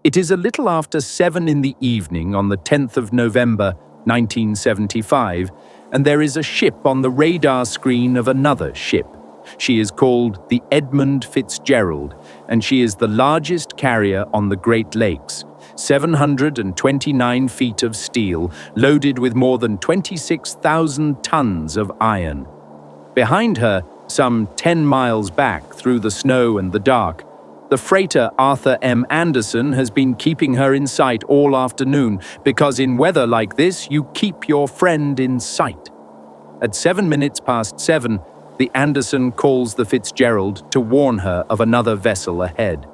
It is a little after 7 in the evening on the 10th of November, 1975, and there is a ship on the radar screen of another ship. She is called the Edmund Fitzgerald, and she is the largest carrier on the Great Lakes. 729 feet of steel, loaded with more than 26,000 tons of iron. Behind her, some 10 miles back through the snow and the dark, the freighter Arthur M. Anderson has been keeping her in sight all afternoon, because in weather like this, you keep your friend in sight. At 7 minutes past 7, the Anderson calls the Fitzgerald to warn her of another vessel ahead.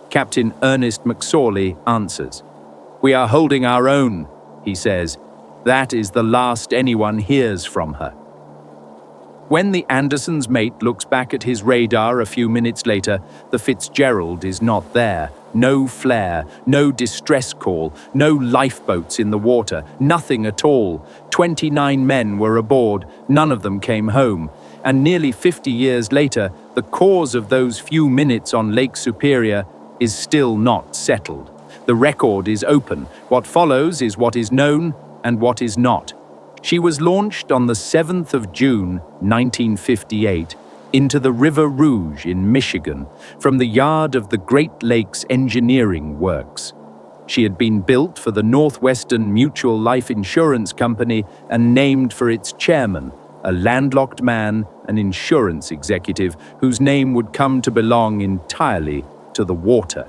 Captain Ernest McSorley answers. "We are holding our own," he says. That is the last anyone hears from her. When the Anderson's mate looks back at his radar a few minutes later, the Fitzgerald is not there. No flare, no distress call, no lifeboats in the water, nothing at all. 29 men were aboard, none of them came home. And nearly 50 years later, the cause of those few minutes on Lake Superior is still not settled. The record is open. What follows is what is known and what is not. She was launched on the 7th of June, 1958, into the River Rouge in Michigan from the yard of the Great Lakes Engineering Works. She had been built for the Northwestern Mutual Life Insurance Company and named for its chairman, a landlocked man, an insurance executive whose name would come to belong entirely to the water.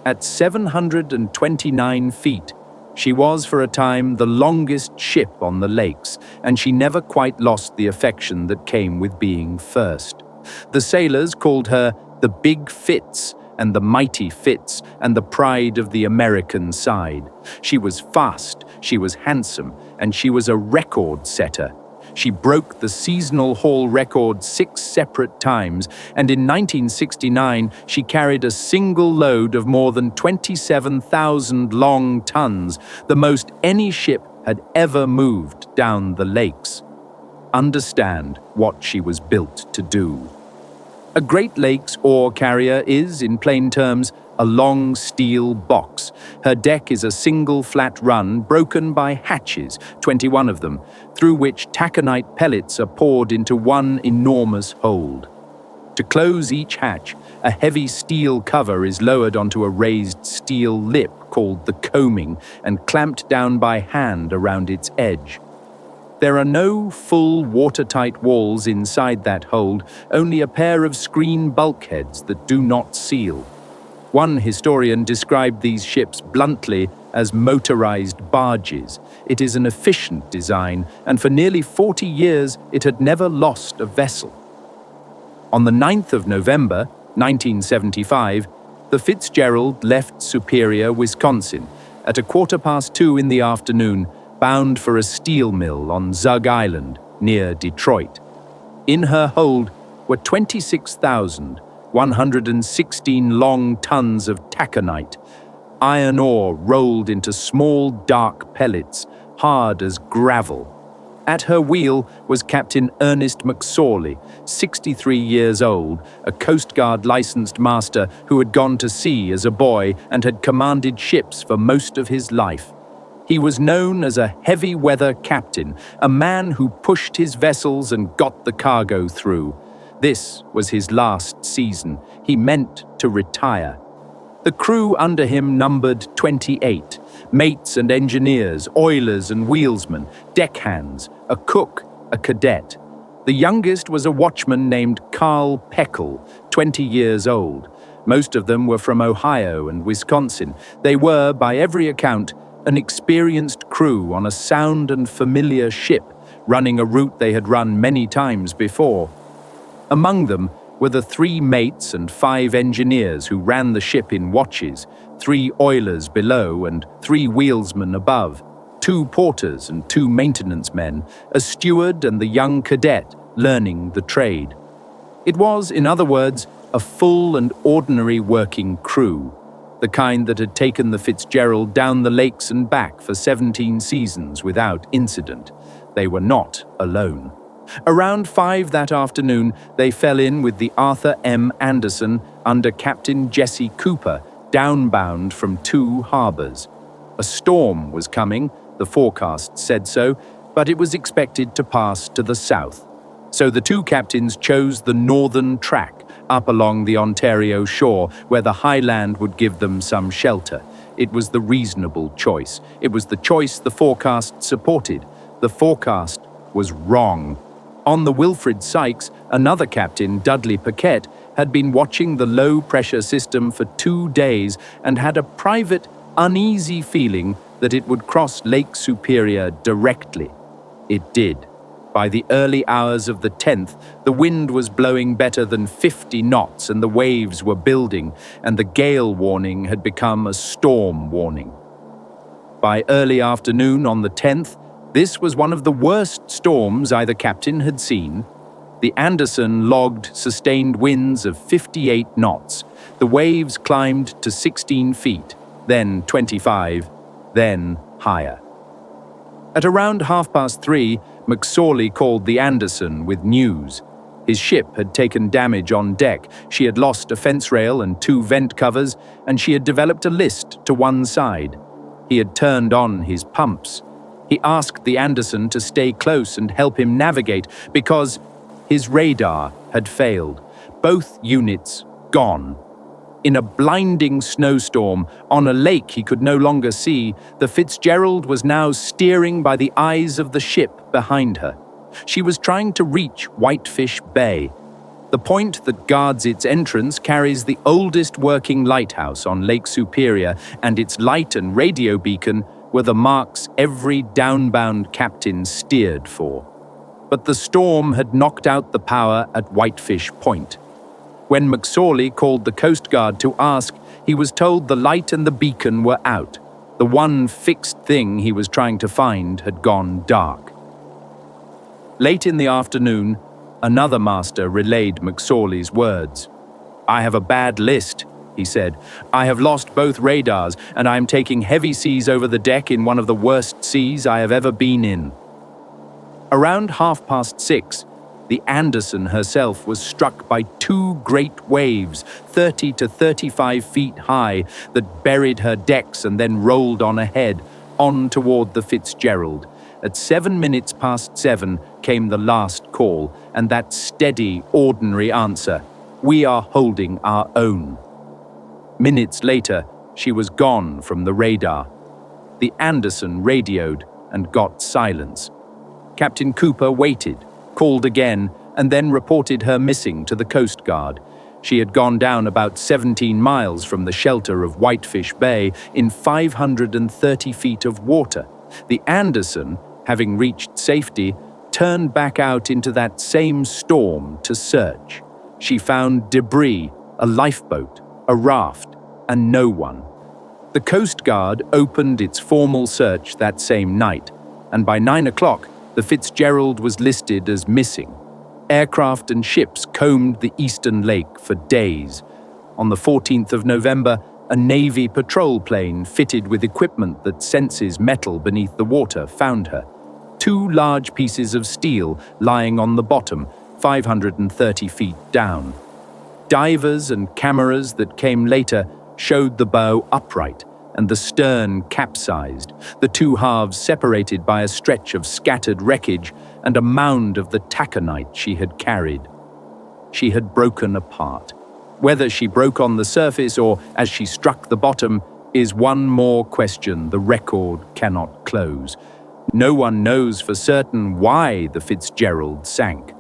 At 729 feet, she was for a time the longest ship on the lakes, and she never quite lost the affection that came with being first. The sailors called her the Big Fitz and the Mighty Fitz and the pride of the American side. She was fast, she was handsome, and she was a record setter. She broke the seasonal haul record 6 separate times, and in 1969 she carried a single load of more than 27,000 long tons, the most any ship had ever moved down the lakes. Understand what she was built to do. A Great Lakes ore carrier is, in plain terms, a long steel box. Her deck is a single flat run broken by hatches, 21 of them, through which taconite pellets are poured into one enormous hold. To close each hatch, a heavy steel cover is lowered onto a raised steel lip called the coaming and clamped down by hand around its edge. There are no full watertight walls inside that hold, only a pair of screen bulkheads that do not seal. One historian described these ships bluntly as motorized barges. It is an efficient design, and for nearly 40 years it had never lost a vessel. On the 9th of November, 1975, the Fitzgerald left Superior, Wisconsin, at 2:15 in the afternoon, bound for a steel mill on Zug Island, near Detroit. In her hold were 26,116 long tons of taconite, iron ore rolled into small dark pellets, hard as gravel. At her wheel was Captain Ernest McSorley, 63 years old, a Coast Guard licensed master who had gone to sea as a boy and had commanded ships for most of his life. He was known as a heavy-weather captain, a man who pushed his vessels and got the cargo through. This was his last season. He meant to retire. The crew under him numbered 28, mates and engineers, oilers and wheelsmen, deckhands, a cook, a cadet. The youngest was a watchman named Carl Peckel, 20 years old. Most of them were from Ohio and Wisconsin. They were, by every account, an experienced crew on a sound and familiar ship, running a route they had run many times before. Among them were the 3 mates and 5 engineers who ran the ship in watches, 3 oilers below and 3 wheelsmen above, 2 porters and 2 maintenance men, a steward and the young cadet learning the trade. It was, in other words, a full and ordinary working crew, the kind that had taken the Fitzgerald down the lakes and back for 17 seasons without incident. They were not alone. Around 5 that afternoon, they fell in with the Arthur M. Anderson under Captain Jesse Cooper, downbound from 2 harbors. A storm was coming, the forecast said so, but it was expected to pass to the south. So the 2 captains chose the northern track, up along the Ontario shore, where the high land would give them some shelter. It was the reasonable choice. It was the choice the forecast supported. The forecast was wrong. On the Wilfred Sykes, another captain, Dudley Paquette, had been watching the low-pressure system for 2 days and had a private, uneasy feeling that it would cross Lake Superior directly. It did. By the early hours of the 10th, the wind was blowing better than 50 knots and the waves were building, and the gale warning had become a storm warning. By early afternoon on the 10th, this was one of the worst storms either captain had seen. The Anderson logged sustained winds of 58 knots. The waves climbed to 16 feet, then 25, then higher. At around 3:30, McSorley called the Anderson with news. His ship had taken damage on deck, she had lost a fence rail and 2 vent covers, and she had developed a list to one side. He had turned on his pumps. He asked the Anderson to stay close and help him navigate because his radar had failed. Both units gone. In a blinding snowstorm, on a lake he could no longer see, the Fitzgerald was now steering by the eyes of the ship behind her. She was trying to reach Whitefish Bay. The point that guards its entrance carries the oldest working lighthouse on Lake Superior, and its light and radio beacon were the marks every downbound captain steered for. But the storm had knocked out the power at Whitefish Point. When McSorley called the Coast Guard to ask, he was told the light and the beacon were out. The one fixed thing he was trying to find had gone dark. Late in the afternoon, another master relayed McSorley's words. "I have a bad list," he said. "I have lost both radars, and I am taking heavy seas over the deck in one of the worst seas I have ever been in." Around 6:30, the Anderson herself was struck by 2 great waves, 30 to 35 feet high, that buried her decks and then rolled on ahead, on toward the Fitzgerald. At 7:07 came the last call, and that steady, ordinary answer, "We are holding our own." Minutes later, she was gone from the radar. The Anderson radioed and got silence. Captain Cooper waited, called again, and then reported her missing to the Coast Guard. She had gone down about 17 miles from the shelter of Whitefish Bay in 530 feet of water. The Anderson, having reached safety, turned back out into that same storm to search. She found debris, a lifeboat, a raft, and no one. The Coast Guard opened its formal search that same night, and by 9 o'clock, the Fitzgerald was listed as missing. Aircraft and ships combed the eastern lake for days. On the 14th of November, a Navy patrol plane fitted with equipment that senses metal beneath the water found her. 2 large pieces of steel lying on the bottom, 530 feet down. Divers and cameras that came later showed the bow upright and the stern capsized, the 2 halves separated by a stretch of scattered wreckage and a mound of the taconite she had carried. She had broken apart. Whether she broke on the surface or as she struck the bottom is one more question the record cannot close. No one knows for certain why the Fitzgerald sank.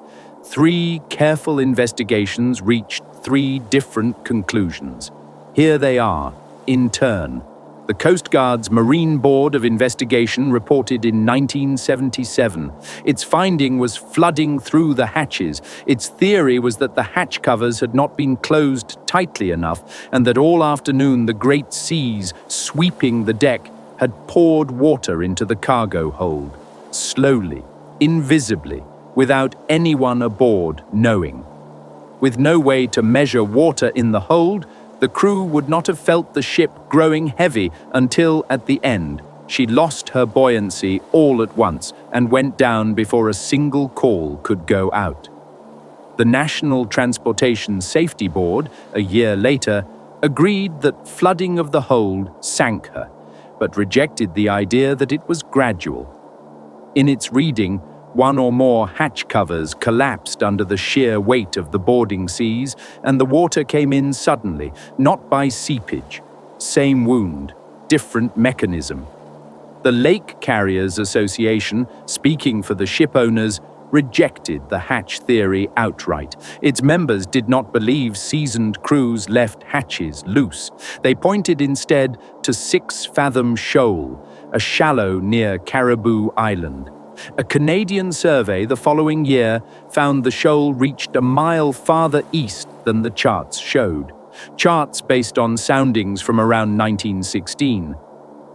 3 careful investigations reached 3 different conclusions. Here they are, in turn. The Coast Guard's Marine Board of Investigation reported in 1977. Its finding was flooding through the hatches. Its theory was that the hatch covers had not been closed tightly enough, and that all afternoon the great seas, sweeping the deck, had poured water into the cargo hold, slowly, invisibly, without anyone aboard knowing. With no way to measure water in the hold, the crew would not have felt the ship growing heavy until, at the end, she lost her buoyancy all at once and went down before a single call could go out. The National Transportation Safety Board, a year later, agreed that flooding of the hold sank her, but rejected the idea that it was gradual. In its reading, one or more hatch covers collapsed under the sheer weight of the boarding seas, and the water came in suddenly, not by seepage. Same wound, different mechanism. The Lake Carriers Association, speaking for the ship owners, rejected the hatch theory outright. Its members did not believe seasoned crews left hatches loose. They pointed instead to 6 Fathom Shoal, a shallow near Caribou Island. A Canadian survey the following year found the shoal reached a mile farther east than the charts showed. Charts based on soundings from around 1916.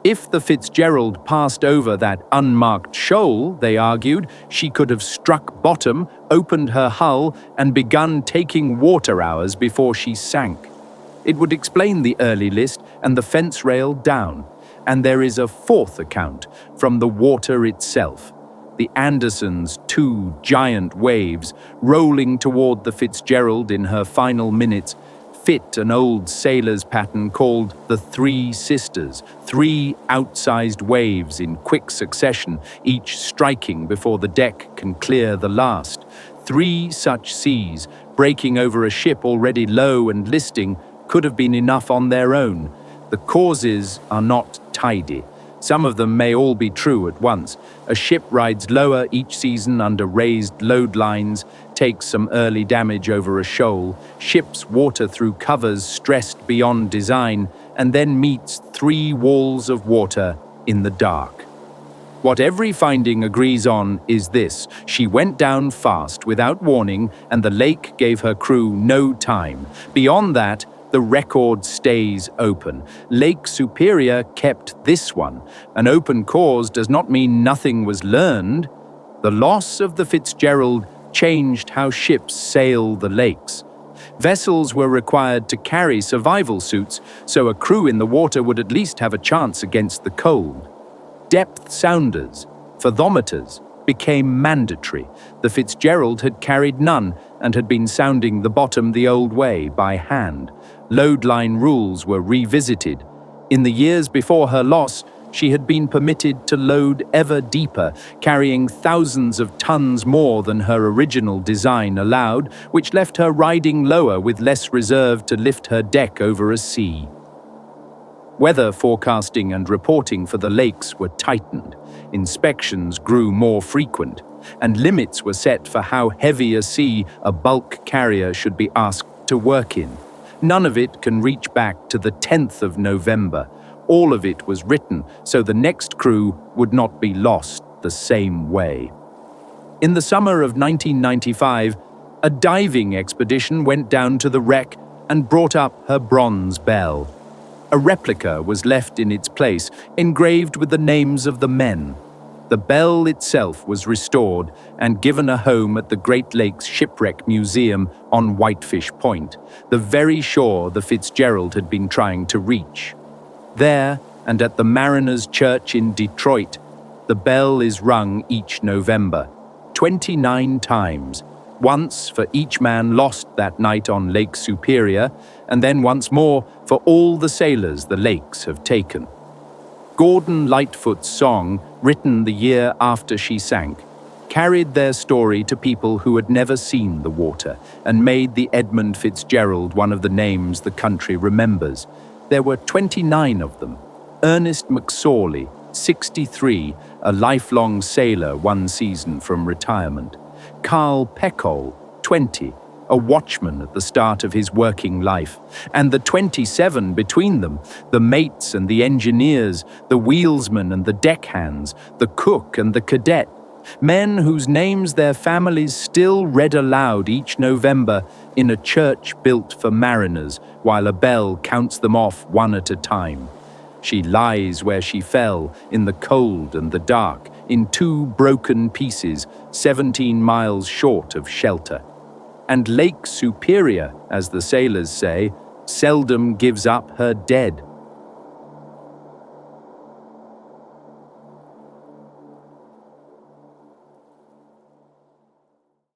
If the Fitzgerald passed over that unmarked shoal, they argued, she could have struck bottom, opened her hull, and begun taking water hours before she sank. It would explain the early list and the fence rail down. And there is a 4th account from the water itself. The Anderson's 2 giant waves rolling toward the Fitzgerald in her final minutes fit an old sailor's pattern called the 3 Sisters, 3 outsized waves in quick succession, each striking before the deck can clear the last. 3 such seas, breaking over a ship already low and listing, could have been enough on their own. The causes are not tidy. Some of them may all be true at once. A ship rides lower each season under raised load lines, takes some early damage over a shoal, ships water through covers stressed beyond design, and then meets 3 walls of water in the dark. What every finding agrees on is this: she went down fast without warning, and the lake gave her crew no time. Beyond that, the record stays open. Lake Superior kept this one. An open cause does not mean nothing was learned. The loss of the Fitzgerald changed how ships sail the lakes. Vessels were required to carry survival suits, so a crew in the water would at least have a chance against the cold. Depth sounders, fathometers, became mandatory. The Fitzgerald had carried none and had been sounding the bottom the old way, by hand. Load line rules were revisited. In the years before her loss, she had been permitted to load ever deeper, carrying thousands of tons more than her original design allowed, which left her riding lower with less reserve to lift her deck over a sea. Weather forecasting and reporting for the lakes were tightened. Inspections grew more frequent, and limits were set for how heavy a sea a bulk carrier should be asked to work in. None of it can reach back to the 10th of November. All of it was written so the next crew would not be lost the same way. In the summer of 1995, a diving expedition went down to the wreck and brought up her bronze bell. A replica was left in its place, engraved with the names of the men. The bell itself was restored and given a home at the Great Lakes Shipwreck Museum on Whitefish Point, the very shore the Fitzgerald had been trying to reach. There, and at the Mariners' Church in Detroit, the bell is rung each November, 29 times, once for each man lost that night on Lake Superior, and then once more for all the sailors the lakes have taken. Gordon Lightfoot's song, written the year after she sank, carried their story to people who had never seen the water and made the Edmund Fitzgerald one of the names the country remembers. There were 29 of them. Ernest McSorley, 63, a lifelong sailor one season from retirement. Carl Peckol, 20, a watchman at the start of his working life, and the 27 between them, the mates and the engineers, the wheelsmen and the deckhands, the cook and the cadet, men whose names their families still read aloud each November in a church built for mariners, while a bell counts them off one at a time. She lies where she fell, in the cold and the dark, in 2 broken pieces, 17 miles short of shelter. And Lake Superior, as the sailors say, seldom gives up her dead.